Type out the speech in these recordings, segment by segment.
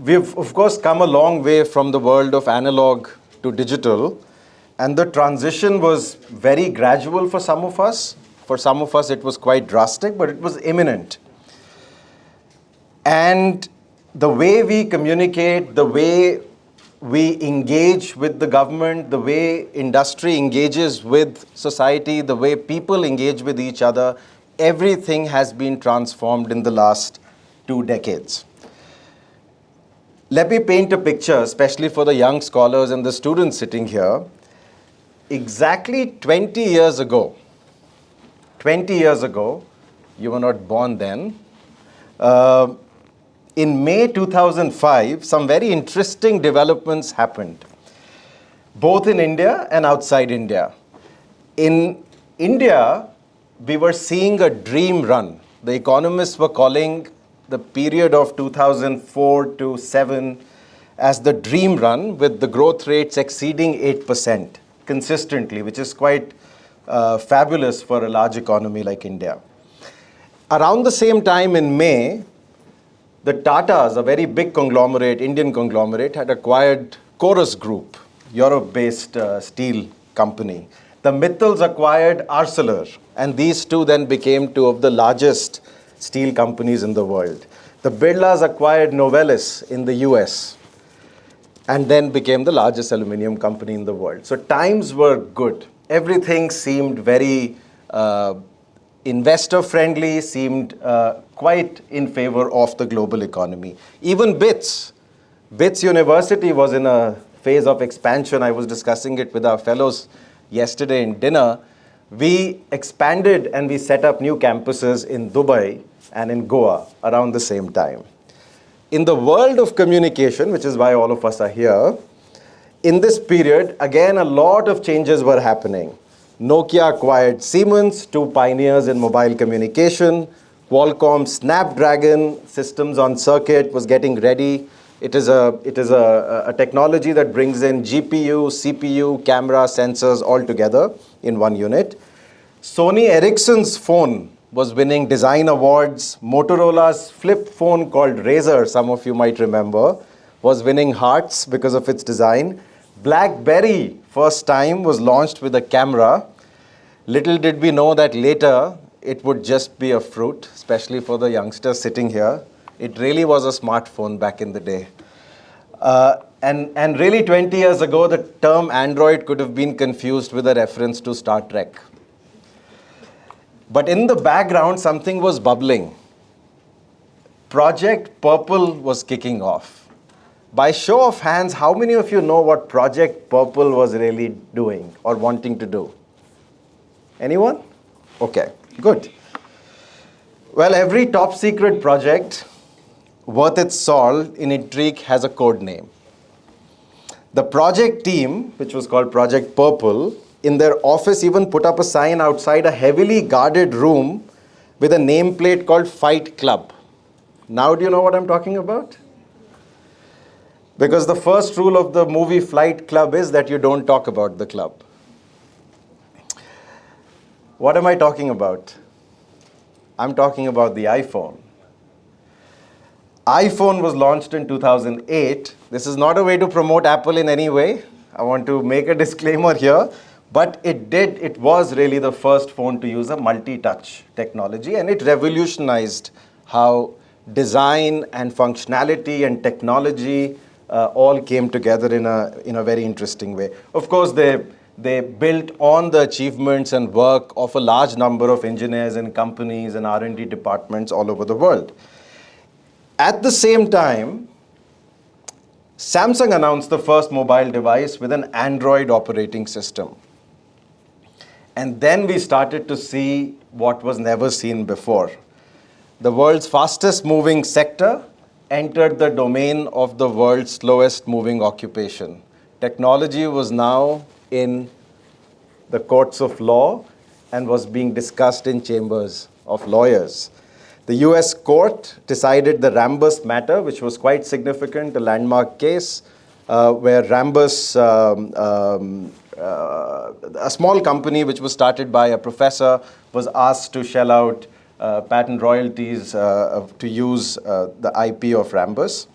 We've, of course, come a long way from the world of analog to digital, and the transition was very gradual for some of us. For some of us, it was quite drastic, but it was imminent. And the way we communicate, the way we engage with the government, the way industry engages with society, the way people engage with each other, everything has been transformed in the last 2 decades. Let me paint a picture, especially for the young scholars and the students sitting here. Exactly 20 years ago, you were not born then, in May 2005, some very interesting developments happened, both in India and outside India. In India, we were seeing a dream run. The economists were calling the period of 2004 to 7 as the dream run, with the growth rates exceeding 8% consistently, which is quite fabulous for a large economy like India. Around the same time in May, the Tatas, a very big conglomerate, Indian conglomerate, had acquired Chorus Group, Europe-based steel company. The Mittals acquired Arcelor, and these two then became two of the largest steel companies in the world. The Birlas acquired Novelis in the US, and then became the largest aluminum company in the world. So times were good. Everything seemed very investor-friendly, seemed quite in favor of the global economy. Even BITS University was in a phase of expansion. I was discussing it with our fellows yesterday in dinner. We expanded and we set up new campuses in Dubai and in Goa around the same time. In the world of communication, which is why all of us are here, in this period, again, a lot of changes were happening. Nokia acquired Siemens, two pioneers in mobile communication. Qualcomm Snapdragon systems on circuit was getting ready. It is a technology that brings in GPU, CPU, camera, sensors all together in one unit. Sony Ericsson's phone was winning design awards. Motorola's flip phone called Razr, some of you might remember, was winning hearts because of its design. BlackBerry, first time, was launched with a camera. Little did we know that later it would just be a fruit, especially for the youngsters sitting here. It really was a smartphone back in the day. And really 20 years ago, the term Android could have been confused with a reference to Star Trek. But in the background, something was bubbling. Project Purple was kicking off. By show of hands, how many of you know what Project Purple was really doing or wanting to do? Anyone? Okay, good. Well, every top secret project worth its salt in intrigue has a code name. The project team, which was called Project Purple, in their office even put up a sign outside a heavily guarded room with a nameplate called Fight Club. Now do you know what I'm talking about? Because the first rule of the movie Fight Club is that you don't talk about the club. What am I talking about? I'm talking about the iPhone. iPhone was launched in 2008. This is not a way to promote Apple in any way. I want to make a disclaimer here. But it was really the first phone to use a multi-touch technology, and it revolutionized how design and functionality and technology all came together in a very interesting way. Of course, they built on the achievements and work of a large number of engineers and companies and R&D departments all over the world. At the same time, Samsung announced the first mobile device with an Android operating system. And then we started to see what was never seen before. The world's fastest moving sector entered the domain of the world's slowest moving occupation. Technology was now in the courts of law and was being discussed in chambers of lawyers. The US court decided the Rambus matter, which was quite significant, a landmark case where Rambus, a small company which was started by a professor, was asked to shell out patent royalties to use the IP of Rambus.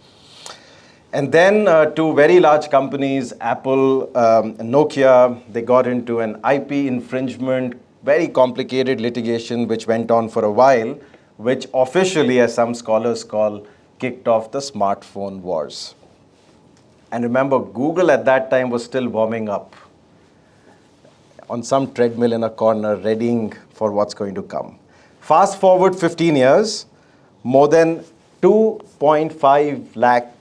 And then two very large companies, Apple, Nokia, they got into an IP infringement, very complicated litigation which went on for a while, which officially, as some scholars call, kicked off the smartphone wars. And remember, Google at that time was still warming up on some treadmill in a corner, readying for what's going to come. Fast forward 15 years, more than 2.5 lakh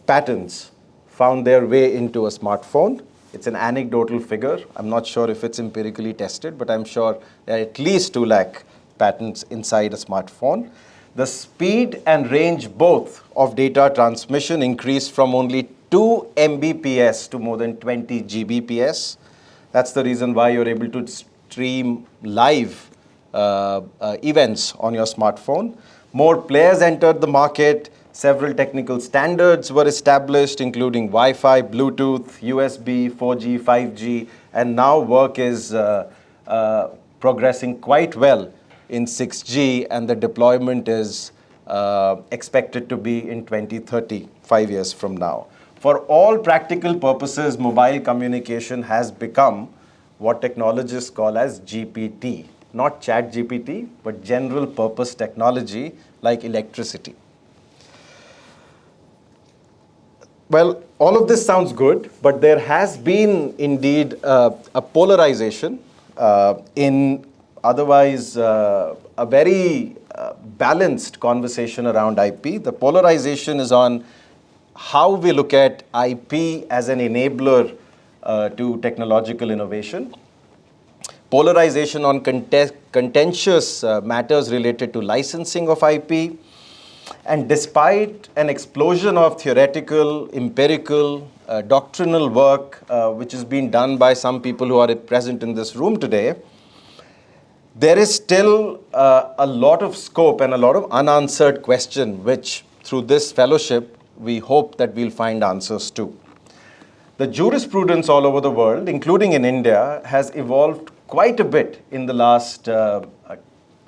patents found their way into a smartphone. It's an anecdotal figure. I'm not sure if it's empirically tested, but I'm sure there are at least 2 lakh patents inside a smartphone. The speed and range both of data transmission increased from only 2 Mbps to more than 20 Gbps. That's the reason why you're able to stream live events on your smartphone. More players entered the market. Several technical standards were established, including Wi-Fi, Bluetooth, USB, 4G, 5G, and now work is progressing quite well in 6G, and the deployment is expected to be in 2030, 5 years from now. For all practical purposes, mobile communication has become what technologists call as GPT. Not chat GPT, but general purpose technology like electricity. Well, all of this sounds good, but there has been indeed a polarization in otherwise a very balanced conversation around IP. The polarization is on how we look at IP as an enabler to technological innovation. Polarization on contentious matters related to licensing of IP. And despite an explosion of theoretical, empirical, doctrinal work, which is being done by some people who are present in this room today, there is still a lot of scope and a lot of unanswered question, which through this fellowship, we hope that we'll find answers to. The jurisprudence all over the world, including in India, has evolved quite a bit in the last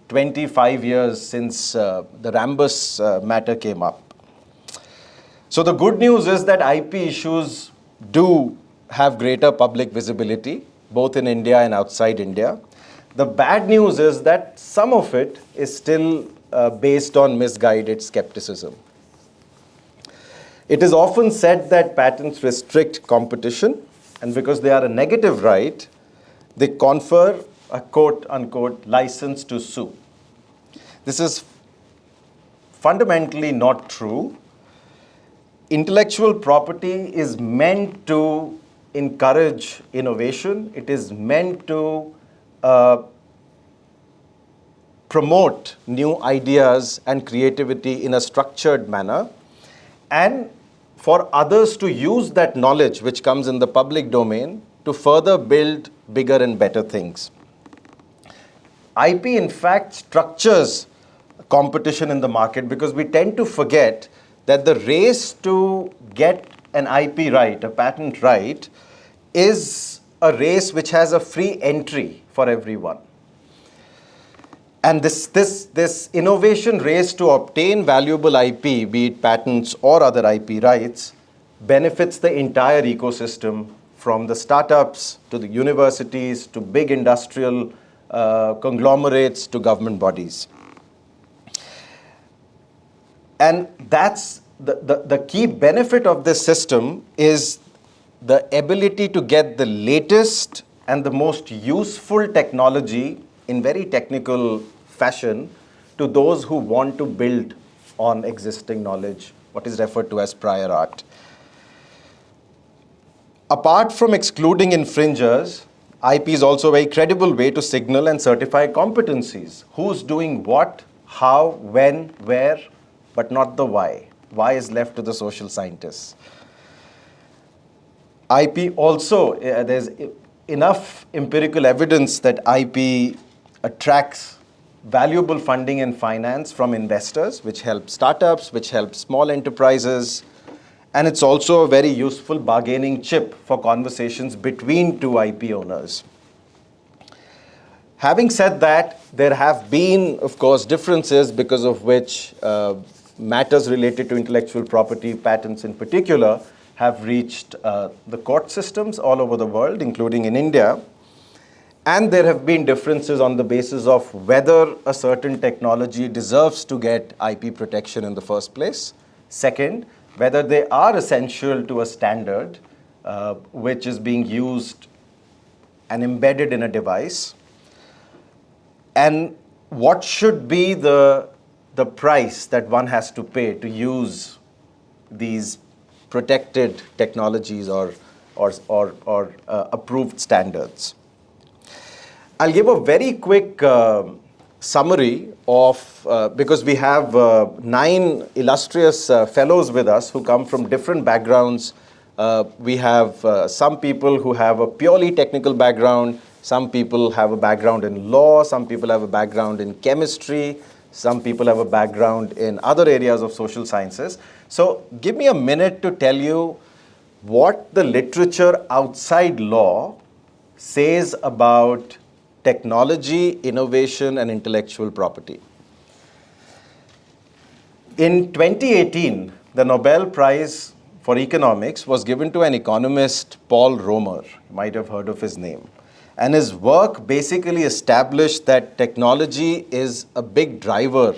25 years since the Rambus matter came up. So the good news is that IP issues do have greater public visibility, both in India and outside India. The bad news is that some of it is still based on misguided skepticism. It is often said that patents restrict competition, and because they are a negative right, they confer a quote-unquote license to sue. This is fundamentally not true. Intellectual property is meant to encourage innovation. It is meant to promote new ideas and creativity in a structured manner, and for others to use that knowledge which comes in the public domain to further build bigger and better things. IP, in fact, structures competition in the market because we tend to forget that the race to get an IP right, a patent right, is a race which has a free entry for everyone. And this innovation race to obtain valuable IP, be it patents or other IP rights, benefits the entire ecosystem, from the startups to the universities to big industrial conglomerates to government bodies. And that's the key benefit of this system is the ability to get the latest and the most useful technology in very technical fashion to those who want to build on existing knowledge, what is referred to as prior art. Apart from excluding infringers, IP is also a very credible way to signal and certify competencies. Who's doing what, how, when, where, but not the why. Why is left to the social scientists. IP also, there's enough empirical evidence that IP attracts valuable funding and finance from investors, which help startups, which help small enterprises, and it's also a very useful bargaining chip for conversations between two IP owners. Having said that, there have been, of course, differences because of which matters related to intellectual property, patents in particular, have reached the court systems all over the world, including in India. And there have been differences on the basis of whether a certain technology deserves to get IP protection in the first place. Second, whether they are essential to a standard which is being used and embedded in a device. And what should be the price that one has to pay to use these protected technologies or approved standards. I'll give a very quick summary of, because we have 9 illustrious fellows with us who come from different backgrounds. We have some people who have a purely technical background, some people have a background in law, some people have a background in chemistry, some people have a background in other areas of social sciences. So give me a minute to tell you what the literature outside law says about technology, innovation, and intellectual property. In 2018, the Nobel Prize for Economics was given to an economist, Paul Romer. You might have heard of his name. And his work basically established that technology is a big driver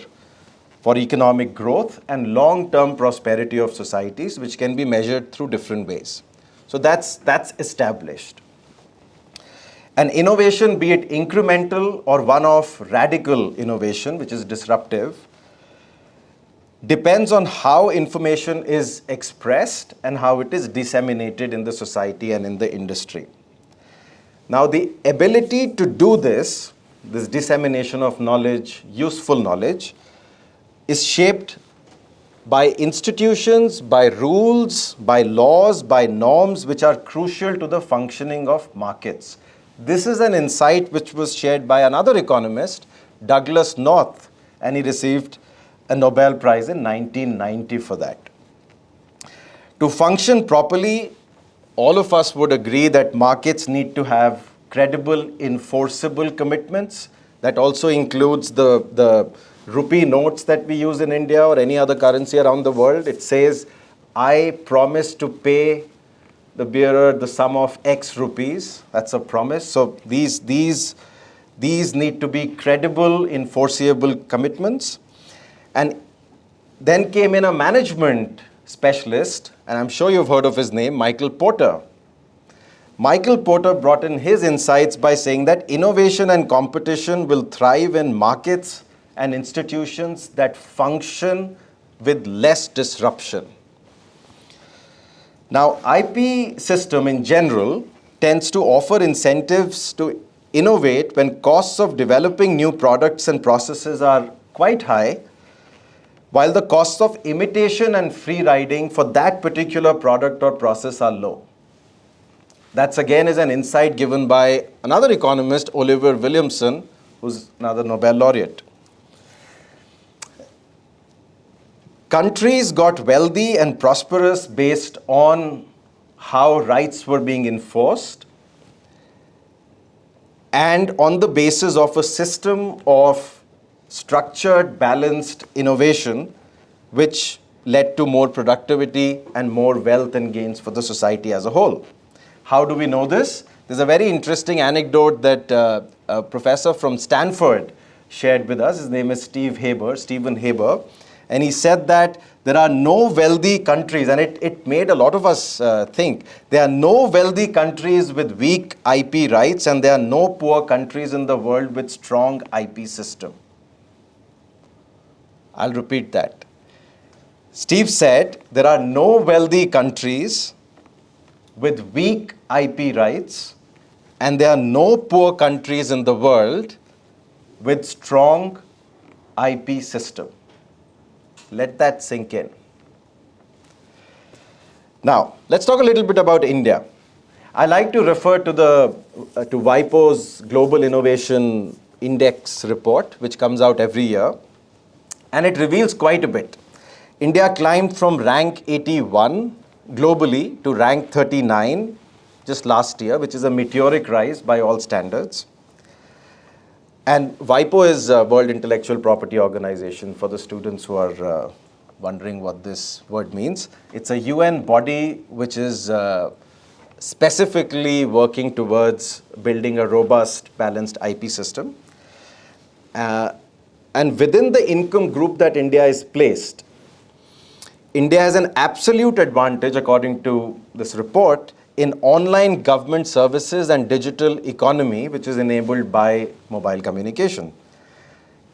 for economic growth and long-term prosperity of societies, which can be measured through different ways. So that's established. An innovation, be it incremental or one-off radical innovation, which is disruptive, depends on how information is expressed and how it is disseminated in the society and in the industry. Now, the ability to do this dissemination of knowledge, useful knowledge, is shaped by institutions, by rules, by laws, by norms, which are crucial to the functioning of markets. This is an insight which was shared by another economist, Douglas North, and he received a Nobel Prize in 1990 for that. To function properly, all of us would agree that markets need to have credible, enforceable commitments. That also includes the rupee notes that we use in India or any other currency around the world. It says, I promise to pay the bearer the sum of X rupees. That's a promise. So these need to be credible, enforceable commitments. And then came in a management specialist, and I'm sure you've heard of his name, Michael Porter. Michael Porter brought in his insights by saying that innovation and competition will thrive in markets and institutions that function with less disruption. Now, IP system in general tends to offer incentives to innovate when costs of developing new products and processes are quite high, while the costs of imitation and free riding for that particular product or process are low. That's again is an insight given by another economist, Oliver Williamson, who's another Nobel laureate. Countries got wealthy and prosperous based on how rights were being enforced and on the basis of a system of structured, balanced innovation, which led to more productivity and more wealth and gains for the society as a whole. How do we know this? There's a very interesting anecdote that a professor from Stanford shared with us. His name is Stephen Haber. And he said that there are no wealthy countries, and it made a lot of us think, there are no wealthy countries with weak IP rights, and there are no poor countries in the world with strong IP system. I'll repeat that. Steve said, there are no wealthy countries with weak IP rights, and there are no poor countries in the world with strong IP system. Let that sink in. Now, let's talk a little bit about India. I like to refer to to WIPO's Global Innovation Index report, which comes out every year, and it reveals quite a bit. India climbed from rank 81 globally to rank 39 just last year, which is a meteoric rise by all standards. And WIPO is a World Intellectual Property Organization for the students who are wondering what this word means. It's a UN body which is specifically working towards building a robust, balanced IP system. And within the income group that India is placed, India has an absolute advantage, according to this report, in online government services and digital economy, which is enabled by mobile communication.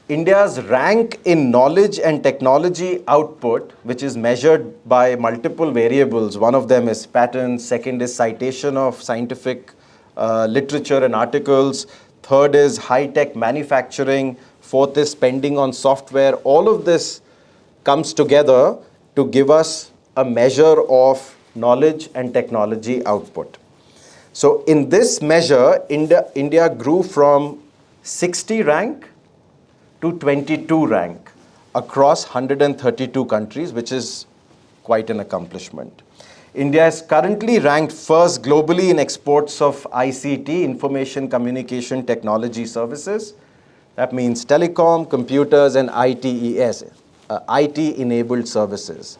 India's rank in knowledge and technology output, which is measured by multiple variables. One of them is patents, second is citation of scientific literature and articles, third is high-tech manufacturing, fourth is spending on software. All of this comes together to give us a measure of knowledge and technology output. So in this measure, India grew from 60 rank to 22 rank across 132 countries, which is quite an accomplishment. India is currently ranked first globally in exports of ICT, information communication technology services. That means telecom, computers, and ITES, IT-enabled services.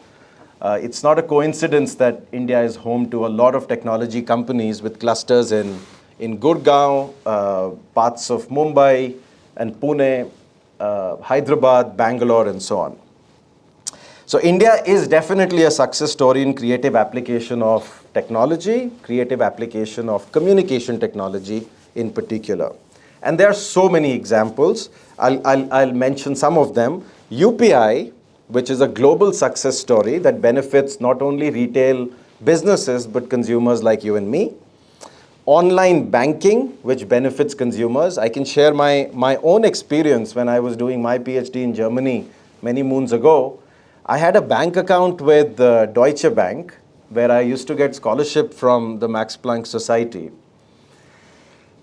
It's not a coincidence that India is home to a lot of technology companies with clusters in Gurgaon, parts of Mumbai and Pune, Hyderabad, Bangalore, and so on. So India is definitely a success story in creative application of technology, creative application of communication technology in particular. And there are so many examples. I'll mention some of them. UPI, which is a global success story that benefits not only retail businesses, but consumers like you and me. Online banking, which benefits consumers. I can share my own experience when I was doing my PhD in Germany many moons ago. I had a bank account with Deutsche Bank, where I used to get scholarship from the Max Planck Society.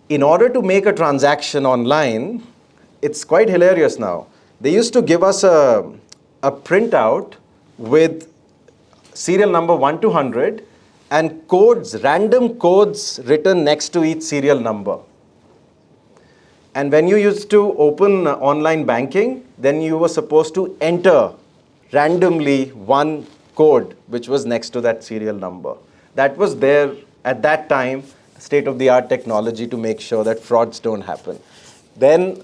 In order to make a transaction online, it's quite hilarious now. They used to give us a printout with serial number 1 to 100 and codes, random codes written next to each serial number. And when you used to open online banking, then you were supposed to enter randomly one code which was next to that serial number. That was there at that time, state-of-the-art technology to make sure that frauds don't happen. Then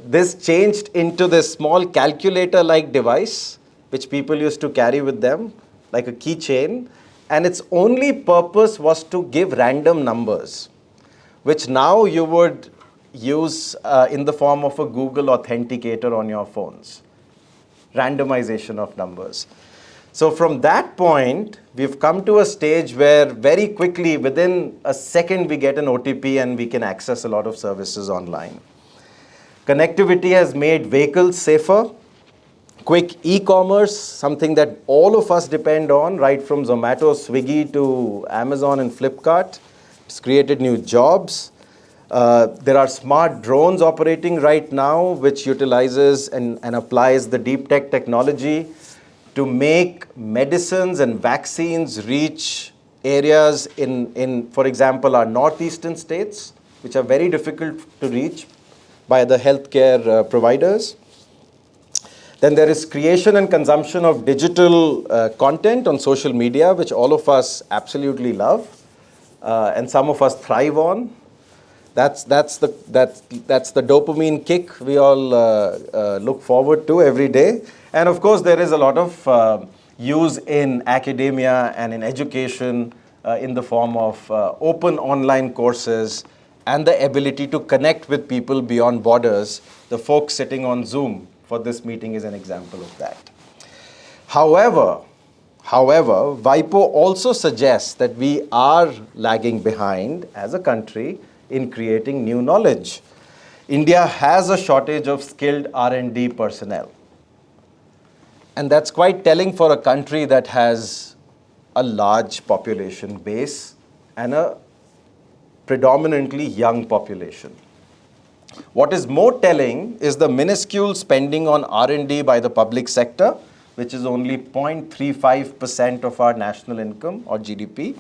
this changed into this small calculator-like device which people used to carry with them, like a keychain, and its only purpose was to give random numbers, which now you would use in the form of a Google Authenticator on your phones. Randomization of numbers. So from that point, we've come to a stage where very quickly, within a second, we get an OTP and we can access a lot of services online. Connectivity has made vehicles safer. Quick e-commerce, something that all of us depend on, right from Zomato, Swiggy to Amazon and Flipkart. It's created new jobs. There are smart drones operating right now, which utilizes and applies the deep tech technology to make medicines and vaccines reach areas in, for example, our northeastern states, which are very difficult to reach by the healthcare providers. Then there is creation and consumption of digital content on social media, which all of us absolutely love, and some of us thrive on. That's the dopamine kick we all look forward to every day. And of course, there is a lot of use in academia and in education in the form of open online courses and the ability to connect with people beyond borders. The folks sitting on Zoom for this meeting is an example of that. However, WIPO also suggests that we are lagging behind as a country in creating new knowledge. India has a shortage of skilled R&D personnel. And that's quite telling for a country that has a large population base and a predominantly young population. What is more telling is the minuscule spending on R&D by the public sector, which is only 0.35% of our national income or GDP.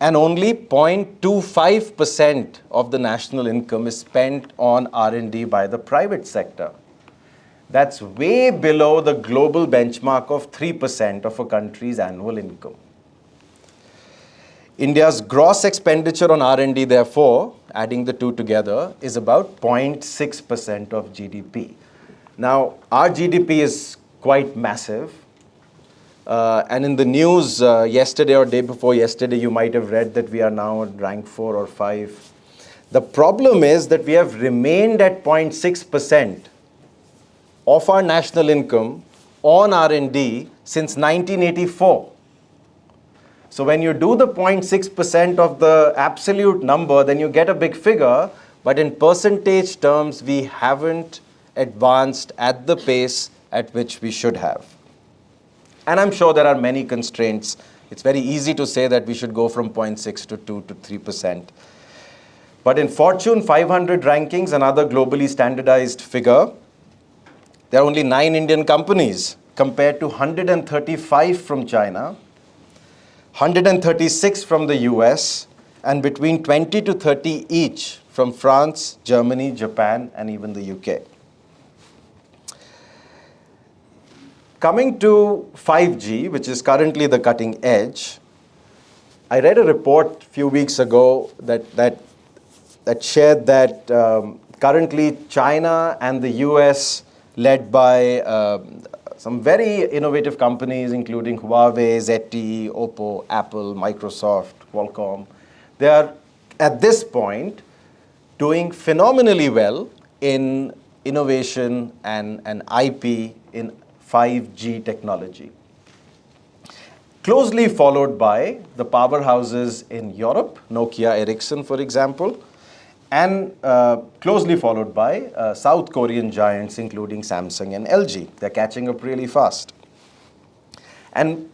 And only 0.25% of the national income is spent on R&D by the private sector. That's way below the global benchmark of 3% of a country's annual income. India's gross expenditure on R&D, therefore, adding the two together, is about 0.6% of GDP. Now, our GDP is quite massive. And in the news yesterday or day before yesterday, you might have read that we are now at rank 4 or 5. The problem is that we have remained at 0.6% of our national income on R&D since 1984. So when you do the 0.6% of the absolute number, then you get a big figure, but in percentage terms, we haven't advanced at the pace at which we should have. And I'm sure there are many constraints. It's very easy to say that we should go from 0.6 to 2 to 3%. But in Fortune 500 rankings, another globally standardized figure, there are only 9 Indian companies compared to 135 from China, 136 from the US, and between 20 to 30 each from France, Germany, Japan, and even the UK. Coming to 5G, which is currently the cutting edge, I read a report a few weeks ago that shared that currently China and the US, led by some very innovative companies, including Huawei, ZTE, Oppo, Apple, Microsoft, Qualcomm. They are, at this point, doing phenomenally well in innovation and IP in 5G technology. Closely followed by the powerhouses in Europe, Nokia, Ericsson, for example, and closely followed by South Korean giants, including Samsung and LG. They're catching up really fast. And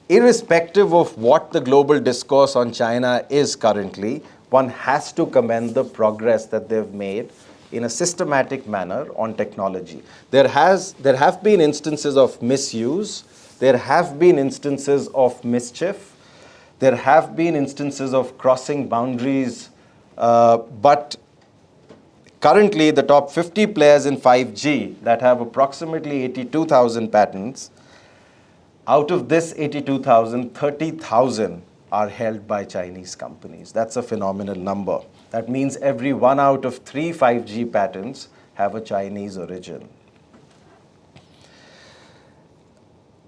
irrespective of what the global discourse on China is currently, one has to commend the progress that they've made in a systematic manner on technology. There have been instances of misuse. There have been instances of mischief. There have been instances of crossing boundaries. But currently, the top 50 players in 5G that have approximately 82,000 patents, out of this 82,000, 30,000 are held by Chinese companies. That's a phenomenal number. That means every 1 out of 3 5G patents have a Chinese origin.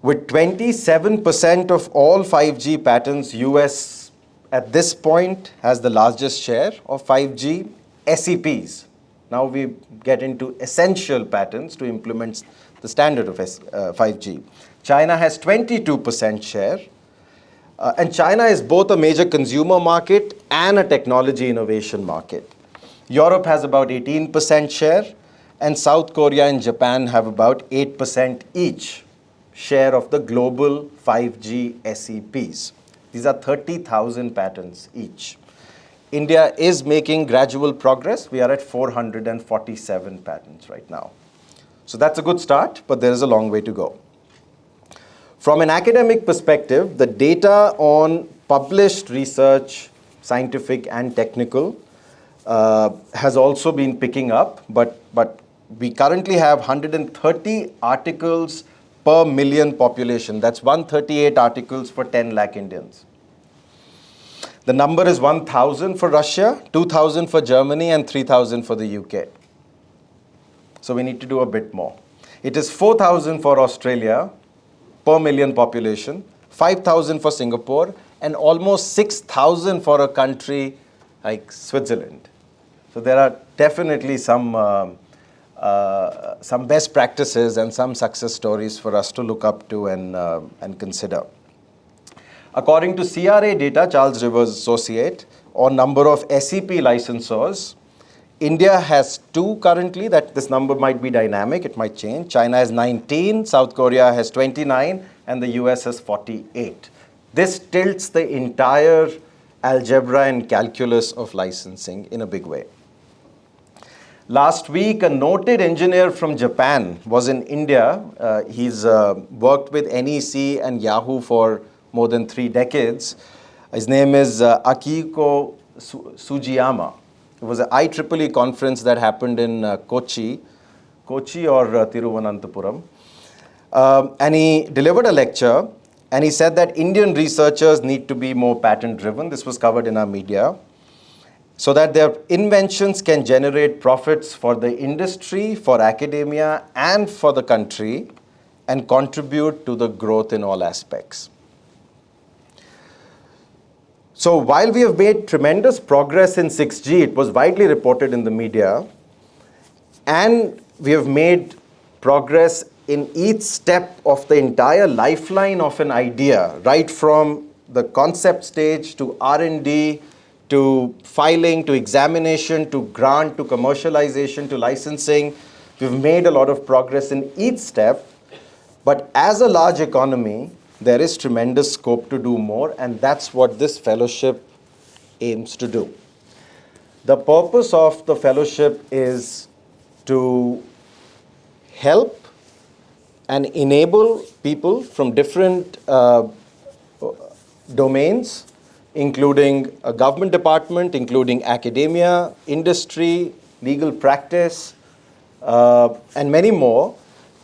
With 27% of all 5G patents, US at this point has the largest share of 5G SEPs. Now we get into essential patents to implement the standard of 5G. China has 22% share. And China is both a major consumer market and a technology innovation market. Europe has about 18% share, and South Korea and Japan have about 8% each share of the global 5G SEPs. These are 30,000 patents each. India is making gradual progress. We are at 447 patents right now. So that's a good start, but there is a long way to go. From an academic perspective, the data on published research, scientific and technical, has also been picking up, but we currently have 130 articles per million population. That's 138 articles for 10 lakh Indians. The number is 1,000 for Russia, 2,000 for Germany, and 3,000 for the UK. So we need to do a bit more. It is 4,000 for Australia per million population, 5,000 for Singapore, and almost 6,000 for a country like Switzerland. So there are definitely some best practices and some success stories for us to look up to and consider. According to CRA data, Charles Rivers Associate, on number of SEP licensors, India has 2 currently. That this number might be dynamic, it might change. China has 19, South Korea has 29, and the US has 48. This tilts the entire algebra and calculus of licensing in a big way. Last week, a noted engineer from Japan was in India. He's worked with NEC and Yahoo for more than 3 decades. His name is Akihiko Sugiyama. It was an IEEE conference that happened in Kochi Kochi or Tiruvananthapuram. And he delivered a lecture, and he said that Indian researchers need to be more patent-driven. This was covered in our media, so that their inventions can generate profits for the industry, for academia, and for the country, and contribute to the growth in all aspects. So while we have made tremendous progress in 6G, it was widely reported in the media, and we have made progress in each step of the entire lifeline of an idea, right from the concept stage to R&D, to filing, to examination, to grant, to commercialization, to licensing. We've made a lot of progress in each step, but as a large economy, there is tremendous scope to do more, and that's what this fellowship aims to do. The purpose of the fellowship is to help and enable people from different domains, including a government department, including academia, industry, legal practice, and many more,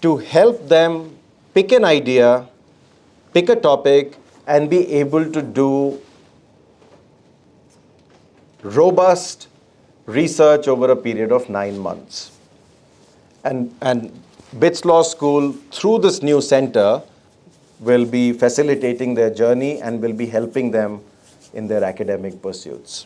to help them pick an idea, pick a topic, and be able to do robust research over a period of 9 months. And BITS Law School, through this new center, will be facilitating their journey and will be helping them in their academic pursuits.